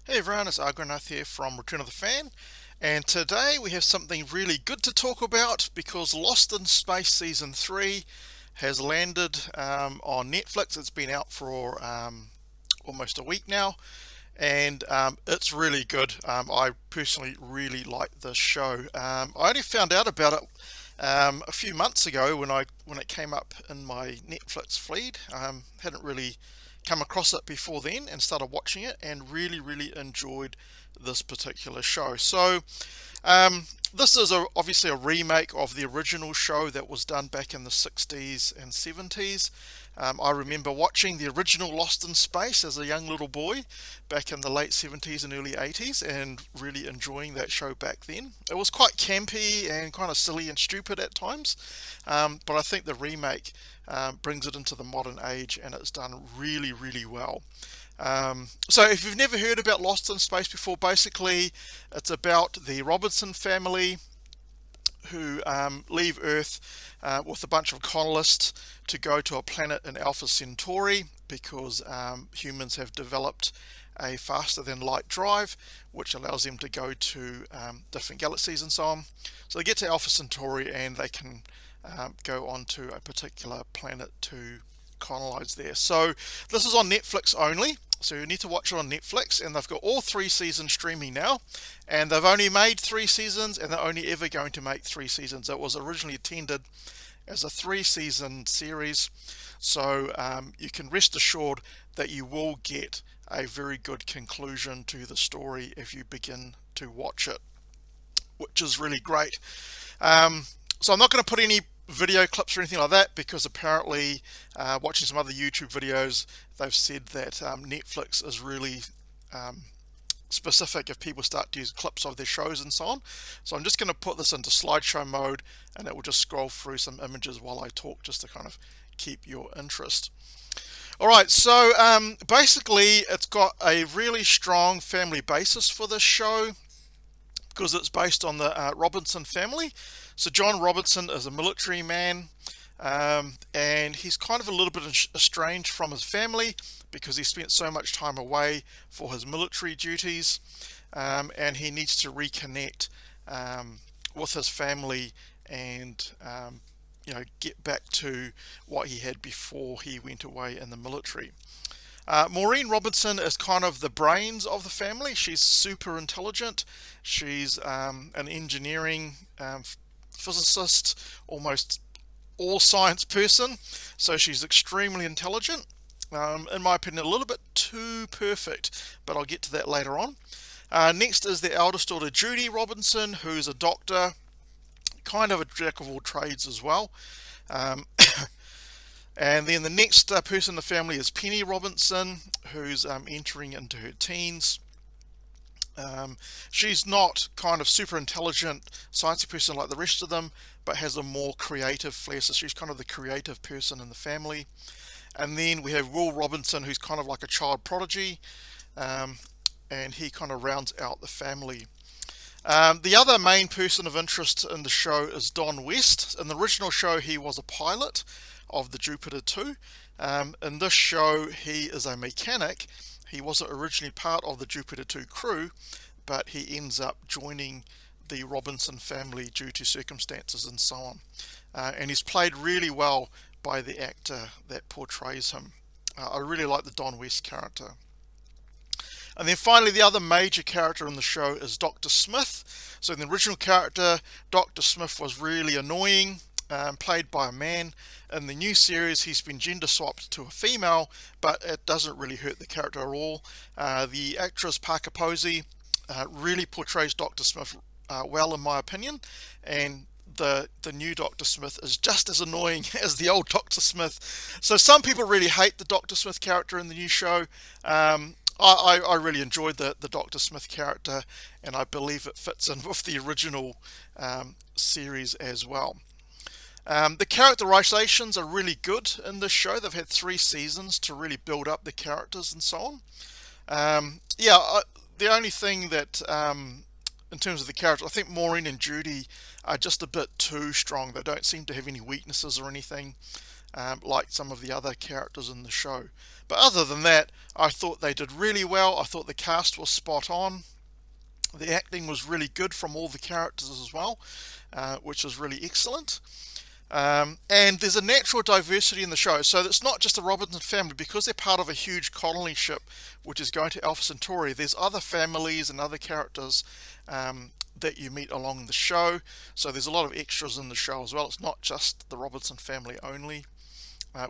Hey everyone, it's Argonath here from Return of the Fan, and today we have something really good to talk about because Lost in Space Season 3 has landed on Netflix. It's been out for almost a week now, and it's really good. I personally really like this show. I only found out about it a few months ago when it came up in my Netflix feed. Hadn't really come across it before then and started watching it and really enjoyed this particular show. So this is obviously a remake of the original show that was done back in the 60s and 70s. I remember watching the original Lost in Space as a young little boy back in the late 70s and early 80s and really enjoying that show back then. It was quite campy and kind of silly and stupid at times, but I think the remake brings it into the modern age and it's done really well. So if you've never heard about Lost in Space before, basically it's about the Robinson family who leave Earth with a bunch of colonists to go to a planet in Alpha Centauri because humans have developed a faster than light drive which allows them to go to different galaxies and so on. So they get to Alpha Centauri and they can go onto a particular planet to colonize there. So this is on Netflix only, so you need to watch it on Netflix, and they've got all 3 seasons streaming now, and they've only made 3 seasons, and they're only ever going to make 3 seasons. It was originally intended as a 3 season series, so you can rest assured that you will get a very good conclusion to the story if you begin to watch it, which is really great. So I'm not going to put any video clips or anything like that because apparently watching some other YouTube videos they've said that Netflix is really specific if people start to use clips of their shows and so on. So I'm just going to put this into slideshow mode and it will just scroll through some images while I talk just to kind of keep your interest. Alright, so basically it's got a really strong family basis for this show because it's based on the Robinson family. So John Robinson is a military man, and he's kind of a little bit estranged from his family because he spent so much time away for his military duties, and he needs to reconnect with his family and get back to what he had before he went away in the military. Maureen Robertson is kind of the brains of the family. She's super intelligent. She's an engineering physicist, almost all science person. So she's extremely intelligent. In my opinion, a little bit too perfect, but I'll get to that later on. Next is the eldest daughter, Judy Robinson, who's a doctor, kind of a jack of all trades as well. And then the next person in the family is Penny Robinson, who's entering into her teens. She's not kind of super intelligent, sciencey person like the rest of them, but has a more creative flair, so she's kind of the creative person in the family. And then we have Will Robinson, who's kind of like a child prodigy, and he kind of rounds out the family. The other main person of interest in the show is Don West. In the original show, he was a pilot of the Jupiter 2. In this show, he is a mechanic. He wasn't originally part of the Jupiter 2 crew, but he ends up joining the Robinson family due to circumstances and so on. And he's played really well by the actor that portrays him. I really like the Don West character. And then finally, the other major character in the show is Dr. Smith. So in the original character, Dr. Smith was really annoying, played by a man. In the new series, he's been gender swapped to a female, but it doesn't really hurt the character at all. The actress Parker Posey really portrays Dr. Smith well, in my opinion, and the new Dr. Smith is just as annoying as the old Dr. Smith. So some people really hate the Dr. Smith character in the new show. I really enjoyed the Dr. Smith character, and I believe it fits in with the original series as well. The characterizations are really good in this show. They've had 3 seasons to really build up the characters and so on. The only thing that, in terms of the characters, I think Maureen and Judy are just a bit too strong. They don't seem to have any weaknesses or anything. like some of the other characters in the show. But other than that, I thought they did really well. I thought the cast was spot on. The acting was really good from all the characters as well, which is really excellent. And there's a natural diversity in the show, so it's not just the Robinson family. Because they're part of a huge colony ship which is going to Alpha Centauri, there's other families and other characters that you meet along the show, so there's a lot of extras in the show as well. It's not just the Robinson family only,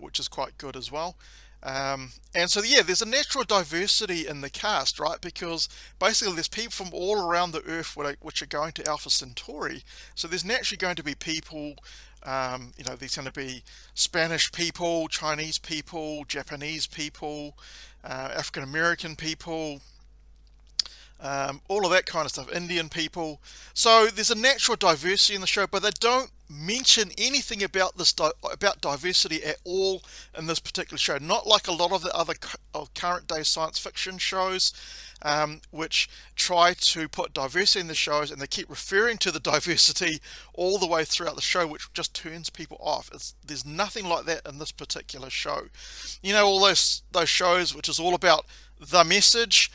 which is quite good as well. And so yeah, there's a natural diversity in the cast, right? Because basically there's people from all around the Earth which are going to Alpha Centauri, so there's naturally going to be people, there's going to be Spanish people, Chinese people, Japanese people, African American people, all of that kind of stuff, Indian people. So there's a natural diversity in the show, but they don't mention anything about this about diversity at all in this particular show. Not like a lot of the other current day science fiction shows, which try to put diversity in the shows, and they keep referring to the diversity all the way throughout the show, which just turns people off. There's nothing like that in this particular show. All those shows which is all about the message,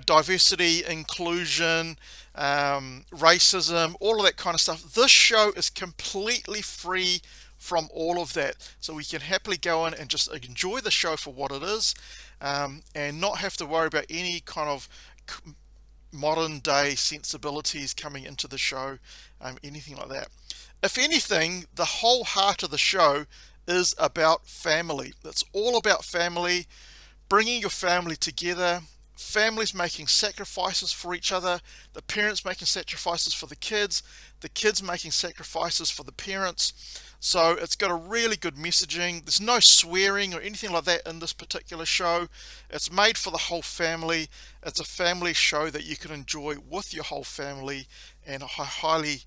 diversity, inclusion, racism, all of that kind of stuff. This show is completely free from all of that, so we can happily go in and just enjoy the show for what it is, and not have to worry about any kind of modern day sensibilities coming into the show, anything like that. If anything, the whole heart of the show is about family. It's all about family, bringing your family together, families making sacrifices for each other, the parents making sacrifices for the kids making sacrifices for the parents. So it's got a really good messaging. There's no swearing or anything like that in this particular show. It's made for the whole family. It's a family show that you can enjoy with your whole family, and I highly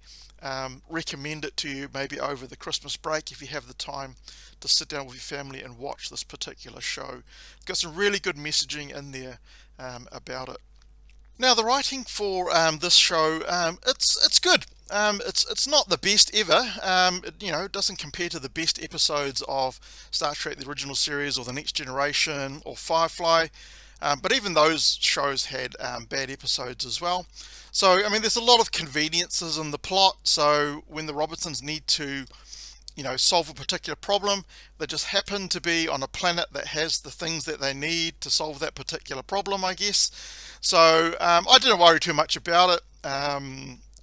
recommend it to you, maybe over the Christmas break if you have the time to sit down with your family and watch this particular show. It's got some really good messaging in there about it. Now, the writing for this show, it's good. It's not the best ever. It doesn't compare to the best episodes of Star Trek, the original series, or The Next Generation, or Firefly. But even those shows had bad episodes as well. So, there's a lot of conveniences in the plot. So when the Robinsons need to solve a particular problem, they just happen to be on a planet that has the things that they need to solve that particular problem, I guess. So I didn't worry too much about it.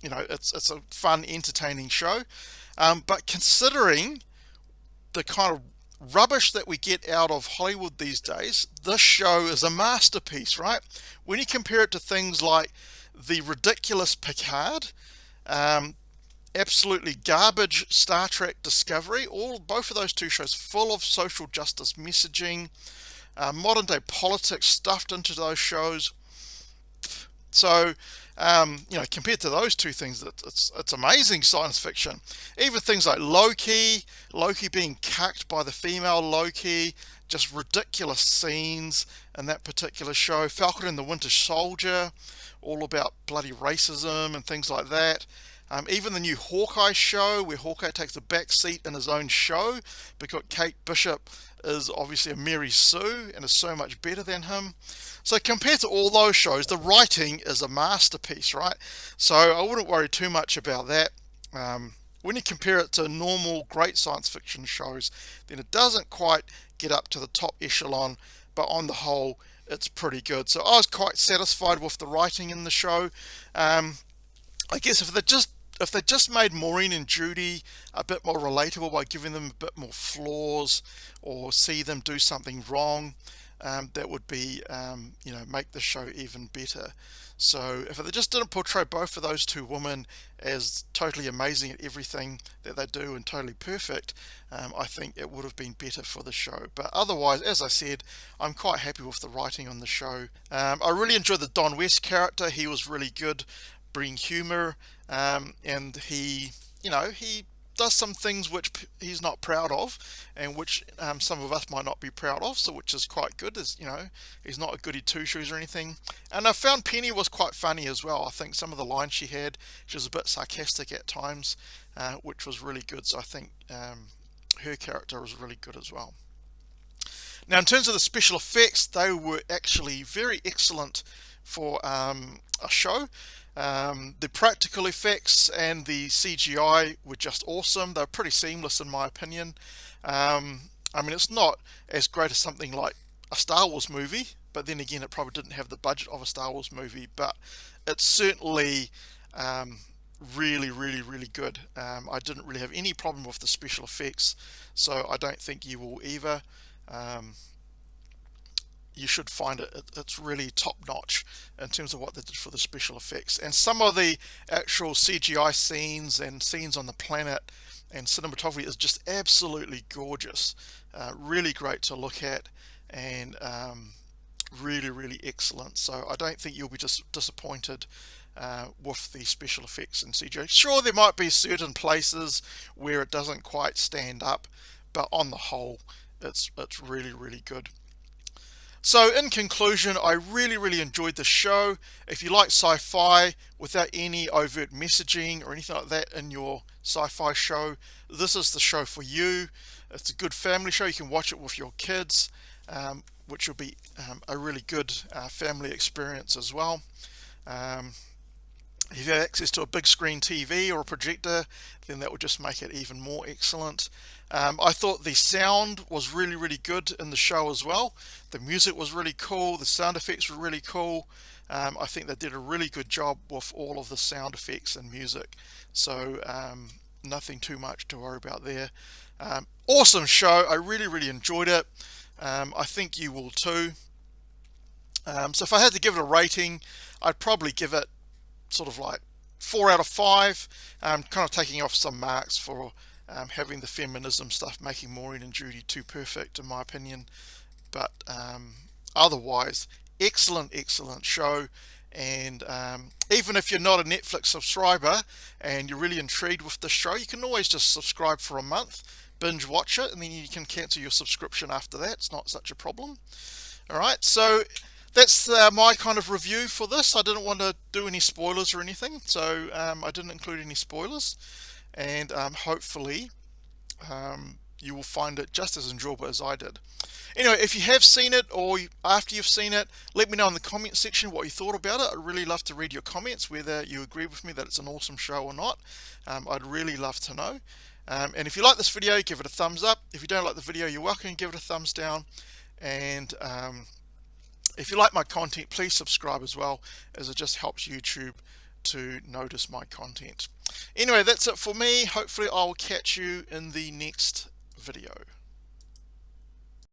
It's a fun, entertaining show. But considering the kind of rubbish that we get out of Hollywood these days, this show is a masterpiece, right? When you compare it to things like the ridiculous Picard, absolutely garbage Star Trek Discovery, both of those two shows full of social justice messaging, modern day politics stuffed into those shows. So compared to those two things, it's amazing science fiction. Even things like Loki being cucked by the female Loki, just ridiculous scenes in that particular show. Falcon and the Winter Soldier, all about bloody racism and things like that. Even the new Hawkeye show, where Hawkeye takes a back seat in his own show because Kate Bishop is obviously a Mary Sue and is so much better than him. So compared to all those shows, the writing is a masterpiece, right? So I wouldn't worry too much about that. When you compare it to normal great science fiction shows, then it doesn't quite get up to the top echelon, but on the whole, it's pretty good. So I was quite satisfied with the writing in the show. I guess if they just made Maureen and Judy a bit more relatable by giving them a bit more flaws, or see them do something wrong, that would be, make the show even better. So if they just didn't portray both of those two women as totally amazing at everything that they do and totally perfect, I think it would have been better for the show. But otherwise, as I said, I'm quite happy with the writing on the show. I really enjoyed the Don West character. He was really good, bringing humor, and he does some things which he's not proud of, and which some of us might not be proud of, so which is quite good. He's not a goody two-shoes or anything. And I found Penny was quite funny as well. I think some of the lines she had, she was a bit sarcastic at times, which was really good. So I think her character was really good as well. Now, in terms of the special effects, they were actually very excellent for a show. The practical effects and the CGI were just awesome. They were pretty seamless in my opinion. I mean, it's not as great as something like a Star Wars movie, but then again, it probably didn't have the budget of a Star Wars movie, but it's certainly really, really, really good. I didn't really have any problem with the special effects, so I don't think you will either. You should find it's really top notch in terms of what they did for the special effects, and some of the actual CGI scenes and scenes on the planet and cinematography is just absolutely gorgeous. Really great to look at, and really, really excellent. So I don't think you'll be just disappointed with the special effects and CGI. Sure, there might be certain places where it doesn't quite stand up, but on the whole, it's really, really good. So in conclusion, I really, really enjoyed the show. If you like sci-fi without any overt messaging or anything like that in your sci-fi show, this is the show for you. It's a good family show. You can watch it with your kids, which will be a really good family experience as well. If you have access to a big screen TV or a projector, then that would just make it even more excellent. I thought the sound was really, really good in the show as well. The music was really cool. The sound effects were really cool. I think they did a really good job with all of the sound effects and music. So nothing too much to worry about there. Awesome show. I really, really enjoyed it. I think you will too. So if I had to give it a rating, I'd probably give it sort of like 4 out of 5. Kind of taking off some marks for having the feminism stuff making Maureen and Judy too perfect in my opinion, but otherwise excellent show. And even if you're not a Netflix subscriber and you're really intrigued with the show, you can always just subscribe for a month, binge watch it, and then you can cancel your subscription after that. It's not such a problem. Alright, so that's my kind of review for this. I didn't want to do any spoilers or anything, so I didn't include any spoilers, and hopefully you will find it just as enjoyable as I did. Anyway, if you have seen it or after you've seen it, let me know in the comment section what you thought about it. I'd really love to read your comments, whether you agree with me that it's an awesome show or not. I'd really love to know. And if you like this video, give it a thumbs up. If you don't like the video, you're welcome to give it a thumbs down. And if you like my content, please subscribe as well, as it just helps YouTube to notice my content. Anyway, that's it for me. Hopefully I'll catch you in the next video.